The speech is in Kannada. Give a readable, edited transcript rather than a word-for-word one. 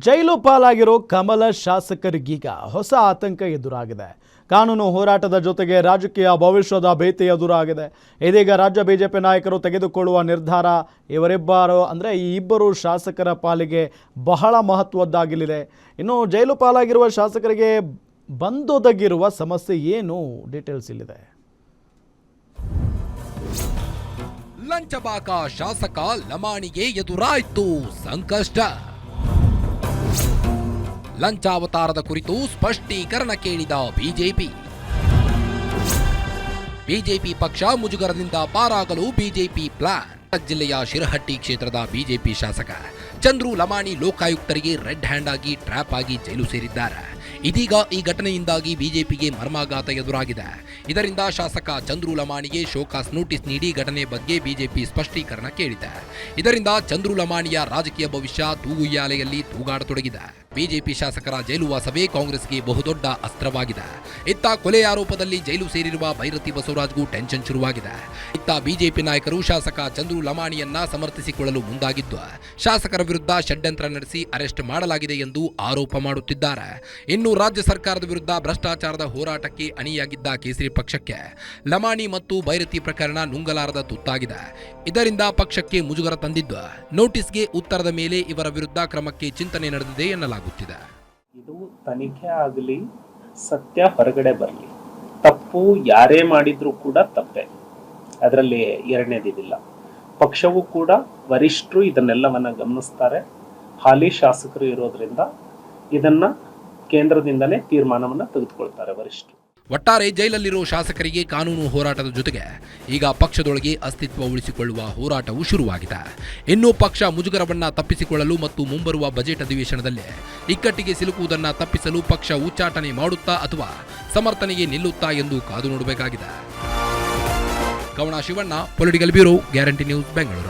ಜೈಲು ಪಾಲಾಗಿರೋ ಕಮಲ ಶಾಸಕರಿಗೀಗ ಹೊಸ ಆತಂಕ ಎದುರಾಗಿದೆ. ಕಾನೂನು ಹೋರಾಟದ ಜೊತೆಗೆ ರಾಜಕೀಯ ಭವಿಷ್ಯದ ಭೀತಿ ಎದುರಾಗಿದೆ. ಇದೀಗ ರಾಜ್ಯ ಬಿಜೆಪಿ ನಾಯಕರು ತೆಗೆದುಕೊಳ್ಳುವ ನಿರ್ಧಾರ ಈ ಇಬ್ಬರು ಶಾಸಕರ ಪಾಲಿಗೆ ಬಹಳ ಮಹತ್ವದ್ದಾಗಲಿದೆ. ಇನ್ನು ಜೈಲು ಪಾಲಾಗಿರುವ ಶಾಸಕರಿಗೆ ಬಂದೊದಗಿರುವ ಸಮಸ್ಯೆ ಏನು, ಡೀಟೇಲ್ಸ್ ಇಲ್ಲಿದೆ. ಲಂಚಬಾಕ ಶಾಸಕ ಲಮಾಣಿಗೆ ಎದುರಾಯಿತು ಸಂಕಷ್ಟ. ಲಂಚಾವತಾರದ ಕುರಿತು ಸ್ಪಷ್ಟೀಕರಣ ಕೇಳಿದ ಬಿಜೆಪಿ ಪಕ್ಷ ಮುಜುಗರದಿಂದ ಪಾರಾಗಲು ಬಿಜೆಪಿ ಪ್ಲಾನ್. ಜಿಲ್ಲೆಯ ಶಿರಹಟ್ಟಿ ಕ್ಷೇತ್ರದ ಬಿಜೆಪಿ ಶಾಸಕ ಚಂದ್ರು ಲಮಾಣಿ ಲೋಕಾಯುಕ್ತರಿಗೆ ರೆಡ್ ಹ್ಯಾಂಡ್ ಆಗಿ ಟ್ರ್ಯಾಪ್ ಆಗಿ ಜೈಲು ಸೇರಿದ್ದಾರೆ. ಇದೀಗ ಈ ಘಟನೆಯಿಂದಾಗಿ ಬಿಜೆಪಿಗೆ ಮರ್ಮಾಘಾತ ಎದುರಾಗಿದೆ. ಇದರಿಂದ ಶಾಸಕ ಚಂದ್ರು ಲಮಾಣಿಗೆ ಶೋಕಾಸ್ ನೋಟಿಸ್ ನೀಡಿ ಘಟನೆ ಬಗ್ಗೆ ಬಿಜೆಪಿ ಸ್ಪಷ್ಟೀಕರಣ ಕೇಳಿದೆ. ಇದರಿಂದ ಚಂದ್ರು ಲಮಾಣಿಯ ರಾಜಕೀಯ ಭವಿಷ್ಯ ತೂಗುಯ್ಯಾಲೆಯಲ್ಲಿ ತೂಗಾಡತೊಡಗಿದೆ. ಬಿಜೆಪಿ ಶಾಸಕರ ಜೈಲುವಾಸವೇ ಕಾಂಗ್ರೆಸ್ಗೆ ಬಹುದೊಡ್ಡ ಅಸ್ತ್ರವಾಗಿದೆ. ಇತ್ತ ಕೊಲೆ ಆರೋಪದಲ್ಲಿ ಜೈಲು ಸೇರಿರುವ ಭೈರತಿ ಬಸವರಾಜ್ಗೂ ಟೆನ್ಷನ್ ಶುರುವಾಗಿದೆ. ಇತ್ತ ಬಿಜೆಪಿ ನಾಯಕರು ಶಾಸಕ ಚಂದ್ರು ಲಮಾಣಿಯನ್ನ ಸಮರ್ಥಿಸಿಕೊಳ್ಳಲು ಮುಂದಾಗಿದ್ದು ಶಾಸಕರ ವಿರುದ್ಧ ಷಡ್ಯಂತ್ರ ನಡೆಸಿ ಅರೆಸ್ಟ್ ಮಾಡಲಾಗಿದೆ ಎಂದು ಆರೋಪ ಮಾಡುತ್ತಿದ್ದಾರೆ. ಇನ್ನು ರಾಜ್ಯ ಸರ್ಕಾರದ ವಿರುದ್ಧ ಭ್ರಷ್ಟಾಚಾರದ ಹೋರಾಟಕ್ಕೆ ಅಣಿಯಾಗಿದ್ದ ಕೇಸರಿ ಪಕ್ಷಕ್ಕೆ ಲಮಾಣಿ ಮತ್ತು ಭೈರತಿ ಪ್ರಕರಣ ನುಂಗಲಾರದ ತುತ್ತಾಗಿದೆ. ಇದರಿಂದ ಪಕ್ಷಕ್ಕೆ ಮುಜುಗರ ತಂದಿದ್ದು ನೋಟಿಸ್ಗೆ ಉತ್ತರದ ಮೇಲೆ ಇವರ ವಿರುದ್ಧ ಕ್ರಮಕ್ಕೆ ಚಿಂತನೆ ನಡೆದಿದೆ ಎನ್ನಲಾಗುತ್ತಿದೆ. ಇದು ತನಿಖೆ ಆಗಲಿ, ಸತ್ಯ ಹೊರಗಡೆ ಬರಲಿ, ತಪ್ಪು ಯಾರೇ ಮಾಡಿದ್ರೂ ಕೂಡ ತಪ್ಪೆ, ಅದರಲ್ಲಿ ಎರಡನೇದಿಲ್ಲ. ಪಕ್ಷವೂ ಕೂಡ ವರಿಷ್ಠರು ಇದನ್ನೆಲ್ಲವನ್ನ ಗಮನಿಸ್ತಾರೆ. ಹಾಲಿ ಶಾಸಕರು ಇರೋದ್ರಿಂದ ಇದನ್ನ ಕೇಂದ್ರದಿಂದಲೇ ತೀರ್ಮಾನವನ್ನ ತೆಗೆದುಕೊಳ್ತಾರೆ ವರಿಷ್ಠರು. ಒಟ್ಟಾರೆ ಜೈಲಲ್ಲಿರೋ ಶಾಸಕರಿಗೆ ಕಾನೂನು ಹೋರಾಟದ ಜೊತೆಗೆ ಈಗ ಪಕ್ಷದೊಳಗೆ ಅಸ್ತಿತ್ವ ಉಳಿಸಿಕೊಳ್ಳುವ ಹೋರಾಟವೂ ಶುರುವಾಗಿದೆ. ಇನ್ನು ಪಕ್ಷ ಮುಜುಗರವನ್ನ ತಪ್ಪಿಸಿಕೊಳ್ಳಲು ಮತ್ತು ಮುಂಬರುವ ಬಜೆಟ್ ಅಧಿವೇಶನದಲ್ಲಿ ಇಕ್ಕಟ್ಟಿಗೆ ಸಿಲುಕುವುದನ್ನು ತಪ್ಪಿಸಲು ಪಕ್ಷ ಉಚ್ಚಾಟನೆ ಮಾಡುತ್ತಾ ಅಥವಾ ಸಮರ್ಥನೆಗೆ ನಿಲ್ಲುತ್ತಾ ಎಂದು ಕಾದು ನೋಡಬೇಕಾಗಿದೆ. Kavana Shivanna, political bureau, guarantee news, Bengaluru.